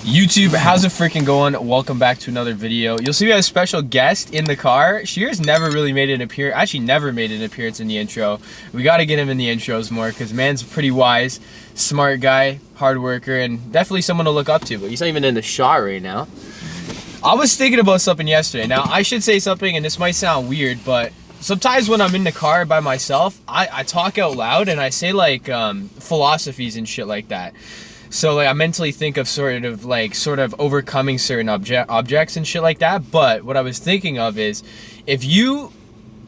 YouTube, how's it freaking going? Welcome back to another video. You'll see we have a special guest in the car. Shear's never really made an appearance, actually never made an appearance in the intro. We got to get him in the intros more because man's pretty wise, smart guy, hard worker, and definitely someone to look up to, but he's not even in the shot right now. I was thinking about something yesterday. Now, I should say something, and this might sound weird, but sometimes when I'm in the car by myself, I talk out loud and I say like philosophies and shit like that. So like I mentally think of sort of overcoming certain objects and shit like that. But what I was thinking of is if you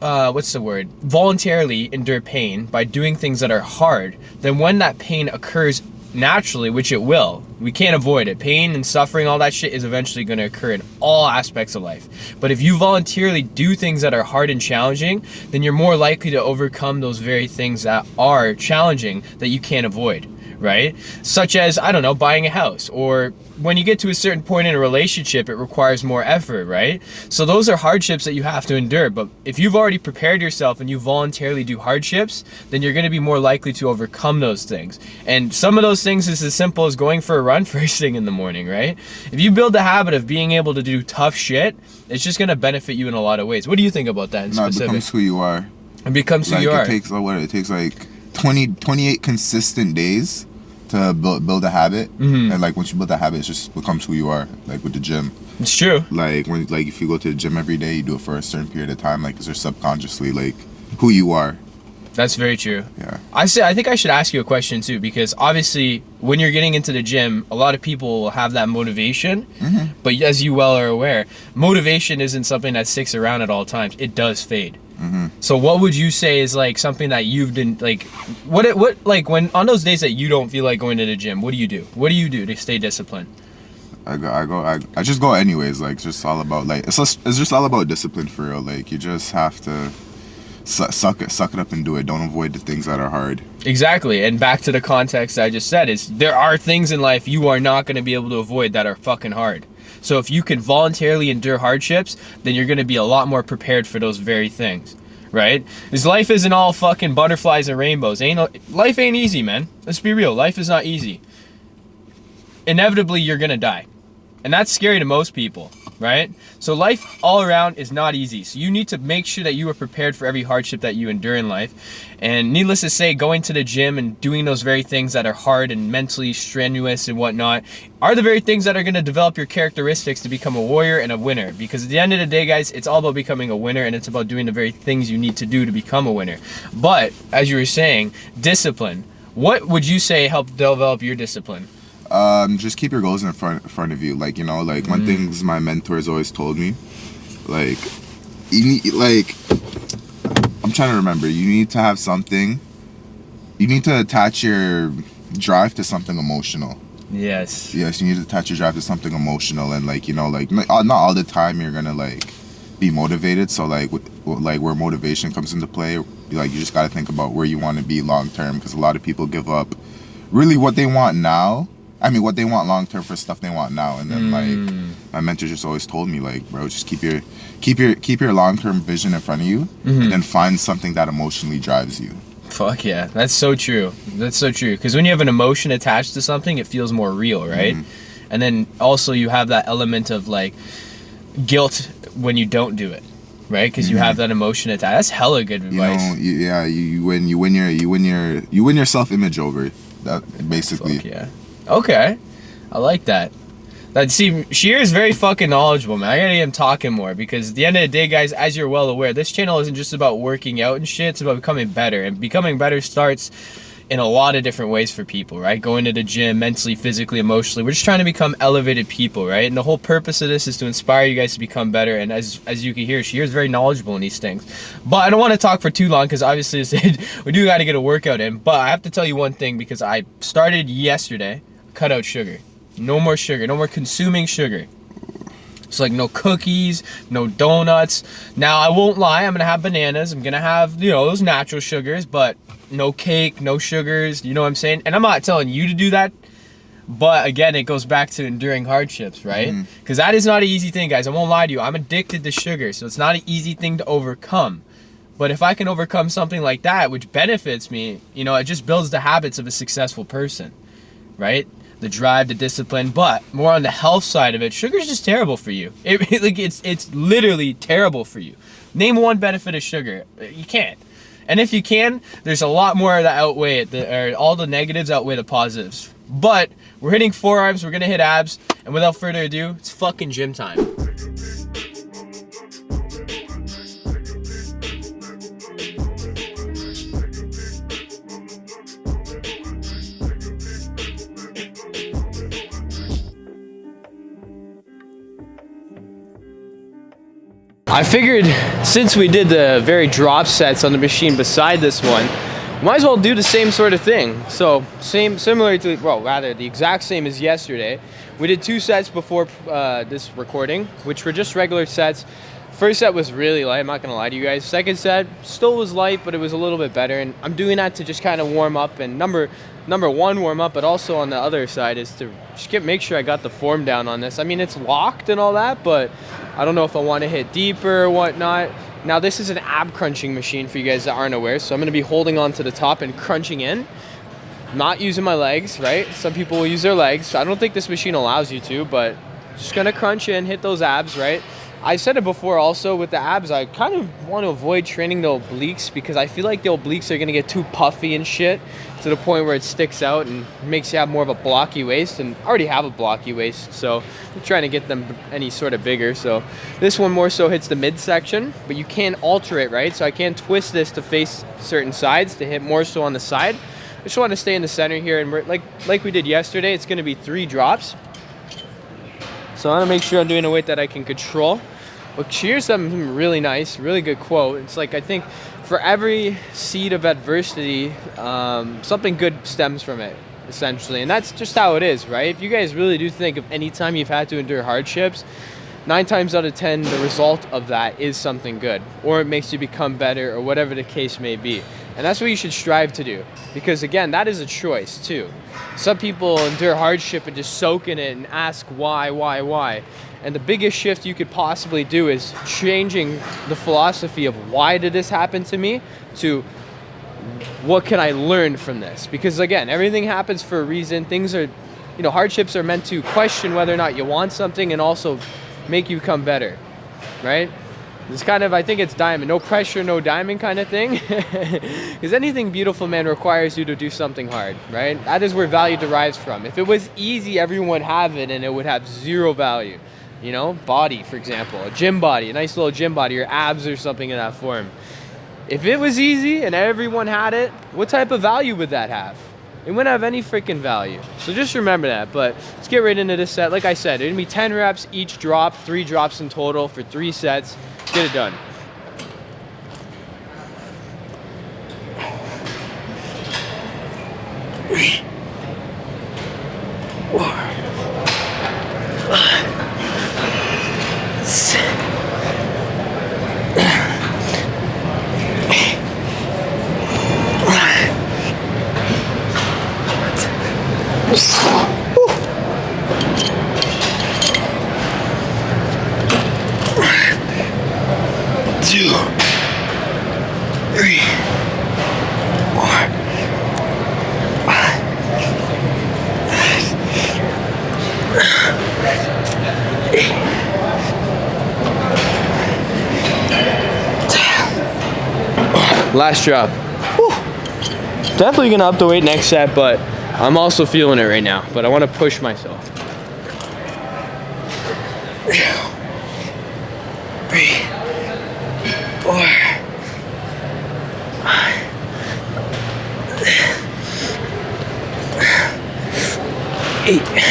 voluntarily endure pain by doing things that are hard, then when that pain occurs naturally, which it will, we can't avoid it. Pain and suffering, all that shit is eventually going to occur in all aspects of life. But if you voluntarily do things that are hard and challenging, then you're more likely to overcome those very things that are challenging that you can't avoid. Right? Such as, I don't know, buying a house, or when you get to a certain point in a relationship, it requires more effort, right? So those are hardships that you have to endure. But if you've already prepared yourself and you voluntarily do hardships, then you're going to be more likely to overcome those things. And some of those things is as simple as going for a run first thing in the morning, right? If you build the habit of being able to do tough shit, it's just going to benefit you in a lot of ways. What do you think about that in specific? It becomes who you are. It becomes who you are. It takes like 28 consistent days to build a habit, and like once you build a habit, it just becomes who you are. Like with the gym, it's true. Like if you go to the gym every day, you do it for a certain period of time, like because you're subconsciously like who you are. That's very true. Yeah. I think I should ask you a question too, because obviously when you're getting into the gym, a lot of people will have that motivation, but as you well are aware, motivation isn't something that sticks around at all times. It does fade. So what would you say is like something that you've been like, what like when on those days that you don't feel like going to the gym, what do you do? What do you do to stay disciplined? I just go anyways. Like just all about like it's just all about discipline for real. Like you just have to suck it up and do it. Don't avoid the things that are hard. Exactly. And back to the context I just said is there are things in life you are not going to be able to avoid that are fucking hard. So if you can voluntarily endure hardships, then you're going to be a lot more prepared for those very things, right? Because life isn't all fucking butterflies and rainbows. Life ain't easy, man. Let's be real. Life is not easy. Inevitably, you're going to die. And that's scary to most people, right? So life all around is not easy. So you need to make sure that you are prepared for every hardship that you endure in life. And needless to say, going to the gym and doing those very things that are hard and mentally strenuous and whatnot are the very things that are going to develop your characteristics to become a warrior and a winner. Because at the end of the day, guys, it's all about becoming a winner, and it's about doing the very things you need to do to become a winner. But as you were saying, discipline. What would you say helped develop your discipline? Just keep your goals in front of you. Like, you know, like one things my mentors always told me, like you need, like I'm trying to remember, you need to have something, you need to attach your drive to something emotional. Yes, you need to attach your drive to something emotional, and like, you know, like not all the time you're gonna like be motivated. So like like where motivation comes into play, like you just got to think about where you want to be long term, because a lot of people give up really what they want now. I mean, what they want long term for stuff they want now, and then like my mentor just always told me, like, bro, just keep your long term vision in front of you, and then find something that emotionally drives you. Fuck yeah, that's so true. That's so true. Because when you have an emotion attached to something, it feels more real, right? And then also you have that element of like guilt when you don't do it, right? Because you have that emotion attached. That's hella good advice. You know, you win your self image over that, basically. Fuck yeah. Okay, I like that. Sheer is very fucking knowledgeable, man. I gotta get him talking more, because at the end of the day, guys, as you're well aware, this channel isn't just about working out and shit. It's about becoming better, and becoming better starts in a lot of different ways for people, right? Going to the gym, mentally, physically, emotionally. We're just trying to become elevated people, right? And the whole purpose of this is to inspire you guys to become better. And as you can hear, Sheer is very knowledgeable in these things. But I don't want to talk for too long, because obviously we do got to get a workout in. But I have to tell you one thing, because I started yesterday. Cut out sugar. No more sugar. No more consuming sugar. It's like no cookies, no donuts. Now, I won't lie. I'm going to have bananas. I'm going to have, you know, those natural sugars, but no cake, no sugars. You know what I'm saying? And I'm not telling you to do that. But again, it goes back to enduring hardships, right? Because that is not an easy thing, guys. I won't lie to you. I'm addicted to sugar, so it's not an easy thing to overcome. But if I can overcome something like that, which benefits me, you know, it just builds the habits of a successful person, right? the drive, the discipline, but more on the health side of it, sugar's just terrible for you. It's literally terrible for you. Name one benefit of sugar. You can't. And if you can, there's a lot more that outweigh it. All the negatives outweigh the positives. But we're hitting forearms, we're gonna hit abs, and without further ado, it's fucking gym time. I figured since we did the very drop sets on the machine beside this one, might as well do the same sort of thing. So similar to, well, rather the exact same as yesterday. We did 2 sets before this recording, which were just regular sets. First set was really light, I'm not gonna lie to you guys. Second set still was light, but it was a little bit better. And I'm doing that to just kind of warm up, and number one, warm up, but also on the other side is to just make sure I got the form down on this. I mean, it's locked and all that, but I don't know if I want to hit deeper or whatnot. Now, this is an ab crunching machine for you guys that aren't aware, so I'm gonna be holding on to the top and crunching in. Not using my legs, right? Some people will use their legs. I don't think this machine allows you to, but just gonna crunch in, hit those abs, right? I said it before also, with the abs, I kind of want to avoid training the obliques because I feel like the obliques are going to get too puffy and shit to the point where it sticks out and makes you have more of a blocky waist, and I already have a blocky waist, so I'm trying to get them any sort of bigger. So this one more so hits the midsection, but you can alter it, right? So I can twist this to face certain sides to hit more so on the side. I just want to stay in the center here, and we're, like we did yesterday, it's going to be 3 drops. So I want to make sure I'm doing a weight that I can control. Well, here's something really nice, really good quote. It's like, I think for every seed of adversity, something good stems from it, essentially. And that's just how it is, right? If you guys really do think of any time you've had to endure hardships, 9 times out of 10, the result of that is something good, or it makes you become better, or whatever the case may be. And that's what you should strive to do, because again, that is a choice too. Some people endure hardship and just soak in it and ask why. And the biggest shift you could possibly do is changing the philosophy of why did this happen to me to what can I learn from this? Because again, everything happens for a reason. Things are, hardships are meant to question whether or not you want something and also make you become better, right? It's kind of, I think it's diamond, no pressure, no diamond kind of thing. Because anything beautiful, man, requires you to do something hard, right? That is where value derives from. If it was easy, everyone would have it and it would have 0 value. Body, for example, a gym body, a nice little gym body, or abs or something in that form. If it was easy and everyone had it, what type of value would that have? It wouldn't have any freaking value. So just remember that. But let's get right into this set. Like I said, it's gonna be 10 reps each drop, 3 drops in total for 3 sets. Get it done. Last drop. Whew. Definitely gonna up the weight next set, but I'm also feeling it right now. But I want to push myself. 3, 4, 8, 9.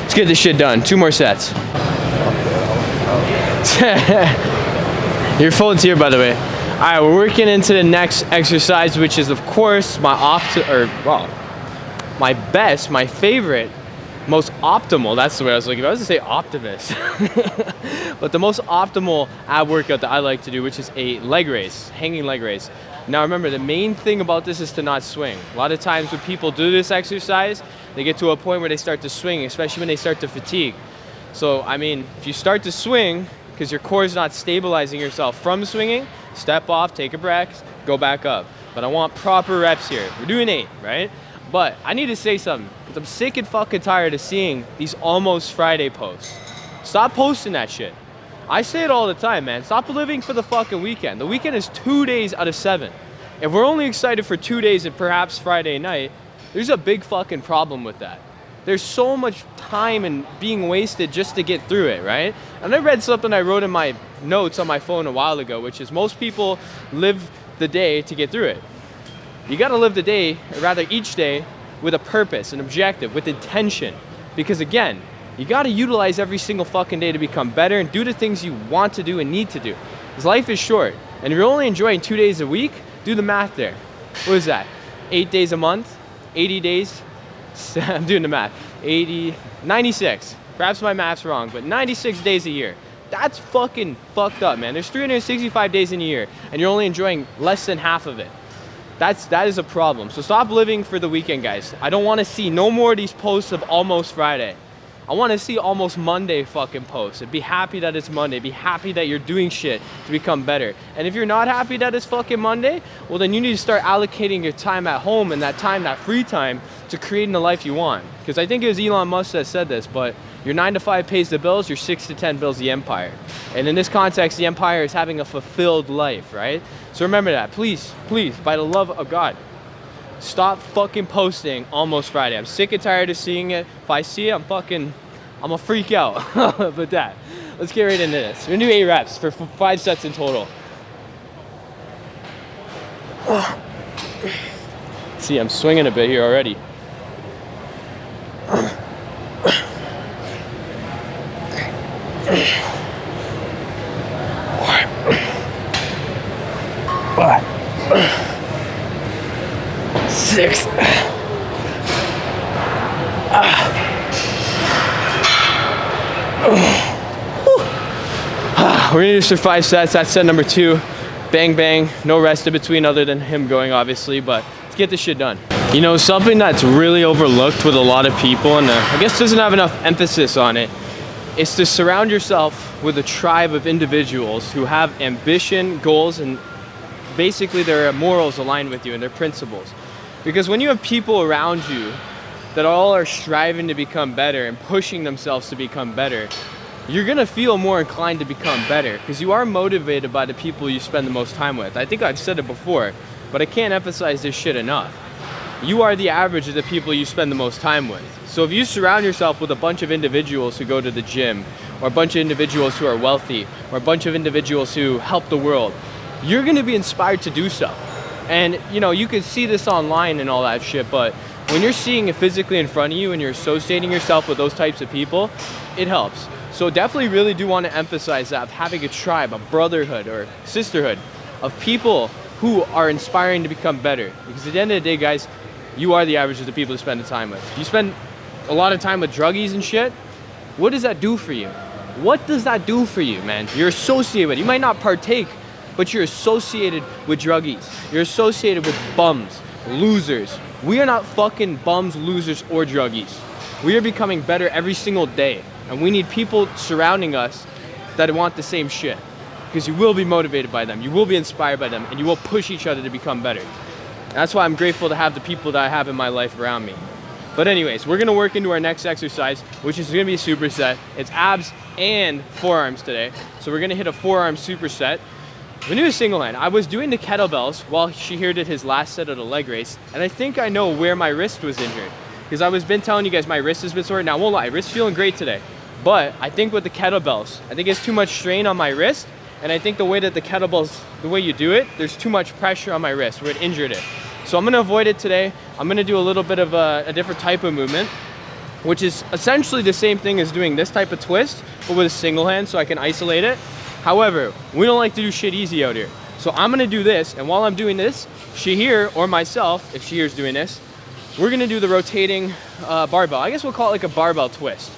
Let's get this shit done. 2 more sets. Your phone's here, by the way. All right, we're working into the next exercise, which is, of course, my best, my favorite, most optimal. That's the way I was looking for. I was gonna say optimist, but the most optimal ab workout that I like to do, which is a leg raise, hanging leg raise. Now, remember, the main thing about this is to not swing. A lot of times when people do this exercise, they get to a point where they start to swing, especially when they start to fatigue. So, I mean, if you start to swing, because your core is not stabilizing yourself from swinging, step off, take a breath, go back up. But I want proper reps here. We're doing 8, right? But I need to say something, because I'm sick and fucking tired of seeing these almost Friday posts. Stop posting that shit. I say it all the time, man. Stop living for the fucking weekend. The weekend is 2 days out of 7. If we're only excited for 2 days and perhaps Friday night, there's a big fucking problem with that. There's so much time and being wasted just to get through it, right? And I read something I wrote in my notes on my phone a while ago, which is most people live the day to get through it. You gotta live the day, or rather each day, with a purpose, an objective, with intention. Because again, you gotta utilize every single fucking day to become better and do the things you want to do and need to do. Because life is short, and if you're only enjoying 2 days a week, do the math there. What is that? 8 days a month? 80 days? I'm doing the math. 96. Perhaps my math's wrong, but 96 days a year. That's fucking fucked up, man. There's 365 days in a year, and you're only enjoying less than half of it. That is a problem. So stop living for the weekend, guys. I don't want to see no more of these posts of almost Friday. I want to see almost Monday fucking posts and be happy that it's Monday. Be happy that you're doing shit to become better. And if you're not happy that it's fucking Monday, well then you need to start allocating your time at home and that time, that free time, to creating the life you want. Because I think it was Elon Musk that said this, but your 9 to 5 pays the bills, your 6 to 10 builds the empire. And in this context, the empire is having a fulfilled life, right? So remember that, please, please, by the love of God, stop fucking posting almost Friday. I'm sick and tired of seeing it. If I see it, I'm gonna freak out. But that, let's get right into this. We're gonna do 8 reps for 5 sets in total. See, I'm swinging a bit here already. Five, 6. We're gonna do this for 5 sets. That's set number 2. Bang, bang. No rest in between other than him going, obviously, but let's get this shit done. You know, something that's really overlooked with a lot of people, and I guess doesn't have enough emphasis on it, is to surround yourself with a tribe of individuals who have ambition, goals, and basically their morals aligned with you and their principles. Because when you have people around you that all are striving to become better and pushing themselves to become better, you're gonna feel more inclined to become better because you are motivated by the people you spend the most time with. I think I've said it before, but I can't emphasize this shit enough. You are the average of the people you spend the most time with. So if you surround yourself with a bunch of individuals who go to the gym, or a bunch of individuals who are wealthy, or a bunch of individuals who help the world, you're gonna be inspired to do so. And you know, you can see this online and all that shit, but when you're seeing it physically in front of you and you're associating yourself with those types of people, it helps. So definitely really do want to emphasize that of having a tribe, a brotherhood or sisterhood of people who are inspiring to become better. Because at the end of the day, guys, you are the average of the people you spend the time with. You spend a lot of time with druggies and shit. What does that do for you? What does that do for you, man? You're associated with it. You might not partake, but you're associated with druggies. You're associated with bums, losers. We are not fucking bums, losers, or druggies. We are becoming better every single day. And we need people surrounding us that want the same shit. Because you will be motivated by them, you will be inspired by them, and you will push each other to become better. And that's why I'm grateful to have the people that I have in my life around me. But anyways, we're gonna work into our next exercise, which is gonna be a superset. It's abs and forearms today. So we're gonna hit a forearm superset. We're gonna do a single hand. I was doing the kettlebells while Shahir did his last set of the leg race, and I think I know where my wrist was injured. Because I was been telling you guys my wrist has been sore. Now I won't lie, wrist's feeling great today. But I think with the kettlebells, I think it's too much strain on my wrist, and I think the way that the kettlebells, the way you do it, there's too much pressure on my wrist where it injured it. So I'm gonna avoid it today. I'm gonna do a little bit of a different type of movement, which is essentially the same thing as doing this type of twist, but with a single hand so I can isolate it. However, we don't like to do shit easy out here. So I'm gonna do this, and while I'm doing this, Shahir or myself, if Shahir's doing this, we're gonna do the rotating barbell. I guess we'll call it like a barbell twist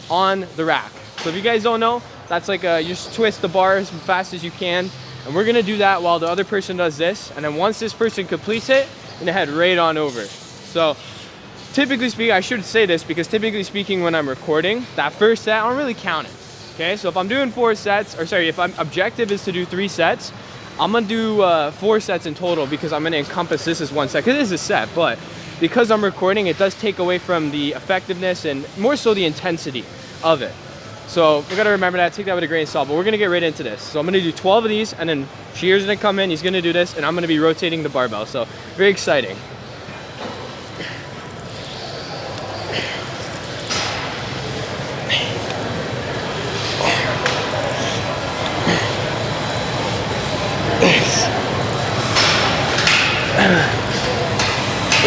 on the rack. So if you guys don't know, that's like you just twist the bar as fast as you can, and we're gonna do that while the other person does this, and then once this person completes it, I'm gonna head right on over. So typically speaking, I should say this because typically speaking when I'm recording, that first set, I don't really count it. Okay, so if I'm doing 4 sets, or sorry, if I'm objective is to do 3 sets, I'm gonna do 4 sets in total because I'm gonna encompass this as 1 set, because it is a set, but because I'm recording, it does take away from the effectiveness and more so the intensity of it. So we gotta remember that, take that with a grain of salt, but we're gonna get right into this. So I'm gonna do 12 of these, and then Shear's gonna come in, he's gonna do this, and I'm gonna be rotating the barbell, so very exciting.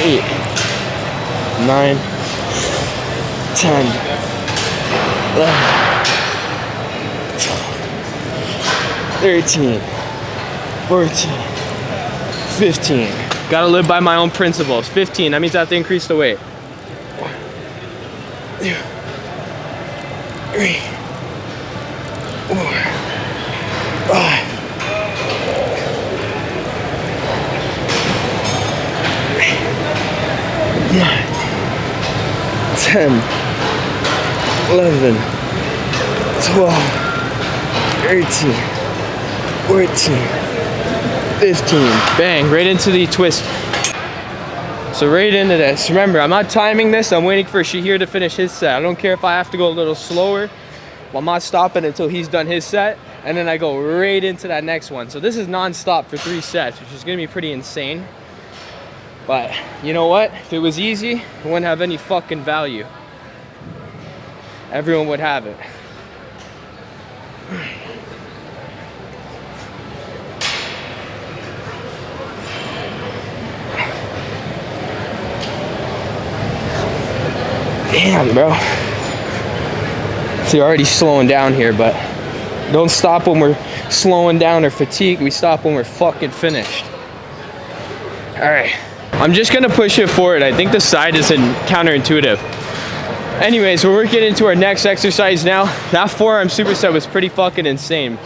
Eight, 9, 10, 11, 13, 14, 15. Gotta live by my own principles. 15, that means I have to increase the weight. 1, 2, 3, 4, 5. 9, 10, 11, 12, 13, 14, 15. Bang, right into the twist. So right into this. Remember, I'm not timing this. I'm waiting for Shahir to finish his set. I don't care if I have to go a little slower. I'm not stopping until he's done his set. And then I go right into that next one. So this is non-stop for 3 sets, which is gonna be pretty insane. But you know what? If it was easy, it wouldn't have any fucking value. Everyone would have it. Damn, bro. See, already slowing down here, but don't stop when we're slowing down or fatigued. We stop when we're fucking finished. All right. I'm just gonna push it forward. I think the side is counterintuitive. Anyways, we're getting into our next exercise now. That forearm superset was pretty fucking insane.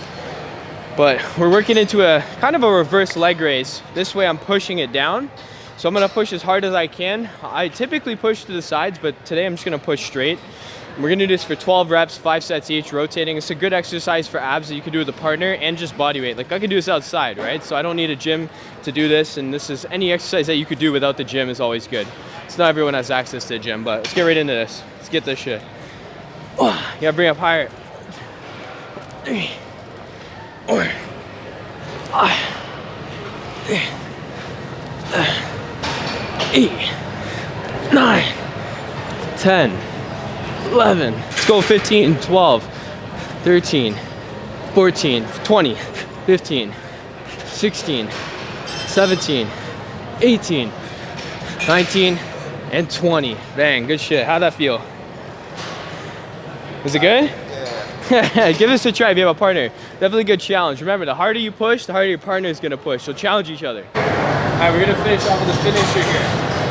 But we're working into a kind of a reverse leg raise. This way I'm pushing it down. So I'm gonna push as hard as I can. I typically push to the sides, but today I'm just gonna push straight. We're gonna do this for 12 reps, 5 sets each, rotating. It's a good exercise for abs that you can do with a partner and just body weight. Like I could do this outside, right? So I don't need a gym to do this, and this is any exercise that you could do without the gym is always good. It's not everyone has access to a gym, but let's get right into this. Let's get this shit. You gotta bring up higher. 3, 4, 5, 8, 9, 10, 11, let's go 15, 12, 13, 14, 20, 15, 16, 17, 18, 19, and 20. Bang, good shit. How'd that feel? Was it good? Yeah. Give this a try if you have a partner. Definitely a good challenge. Remember, the harder you push, the harder your partner is gonna push. So challenge each other. All right, we're gonna finish off with the finisher here.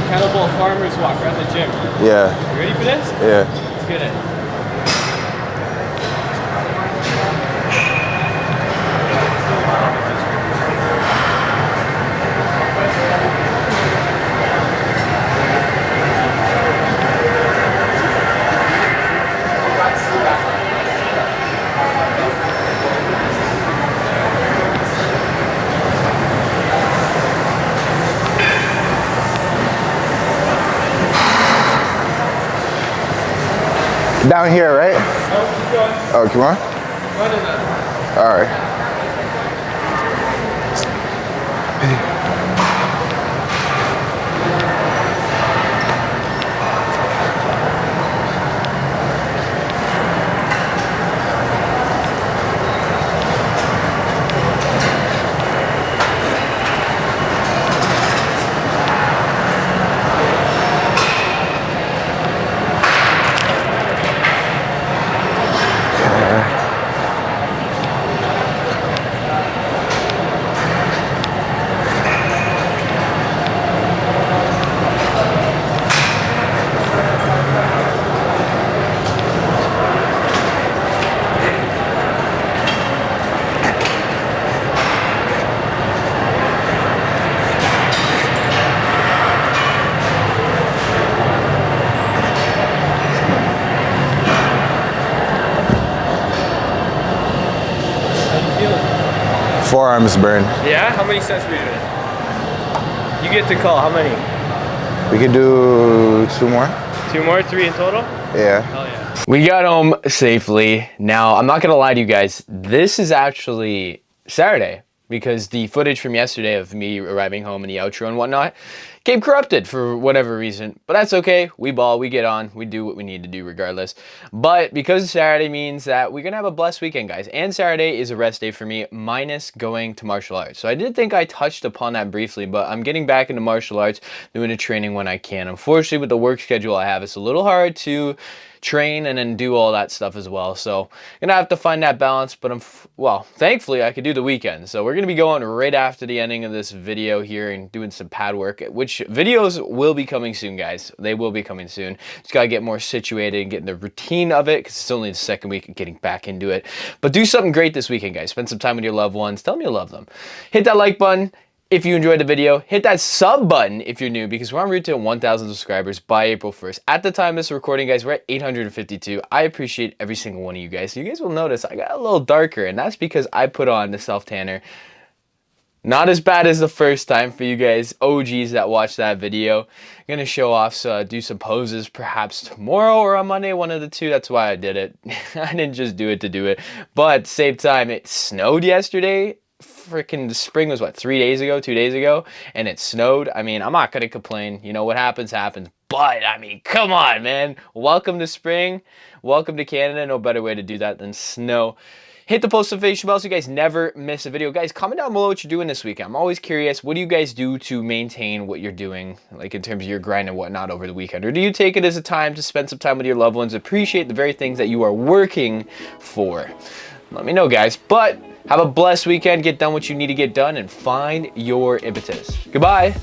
Kettlebell farmer's walk. We're at the gym. Yeah. You ready for this? Yeah. Let's get it. Down here, right? Oh, come on. All right. Forearms burn. Yeah? How many sets were you doing? You get to call. How many? We could do 2 more. 2 more? 3 in total? Yeah. Hell yeah. We got home safely. Now, I'm not gonna lie to you guys. This is actually Saturday because the footage from yesterday of me arriving home and the outro and whatnot came corrupted for whatever reason. But that's okay. We ball, we get on, we do what we need to do regardless. But because Saturday means that we're gonna have a blessed weekend, guys. And Saturday is a rest day for me, minus going to martial arts. So I did think I touched upon that briefly, but I'm getting back into martial arts, doing the training when I can. Unfortunately, with the work schedule I have, it's a little hard to train and then do all that stuff as well. So gonna have to find that balance, but well, thankfully I could do the weekend. So we're gonna be going right after the ending of this video here and doing some pad work, which videos will be coming soon, guys. They will be coming soon. Just gotta get more situated and get in the routine of it because it's only the second week of getting back into it. But do something great this weekend, guys. Spend some time with your loved ones. Tell them you love them. Hit that like button if you enjoyed the video. Hit that sub button if you're new, because we're en route to 1,000 subscribers by April 1st. At the time of this recording, guys, we're at 852. I appreciate every single one of you guys. You guys will notice I got a little darker, and that's because I put on the self-tanner. Not as bad as the first time for you guys OGs that watched that video. I'm gonna show off, so do some poses perhaps tomorrow or on Monday, one of the two. That's why I did it. I didn't just do it to do it. But at the same time, it snowed yesterday. Freaking the spring was what, 3 days ago, 2 days ago, and it snowed. I mean, I'm not gonna complain. You know, what happens happens. But I mean, come on, man. Welcome to spring. Welcome to Canada. No better way to do that than snow. Hit the post notification bell so you guys never miss a video. Guys, comment down below what you're doing this weekend. I'm always curious, what do you guys do to maintain what you're doing, like in terms of your grind and whatnot over the weekend? Or do you take it as a time to spend some time with your loved ones, appreciate the very things that you are working for? Let me know, guys. But have a blessed weekend. Get done what you need to get done and find your impetus. Goodbye.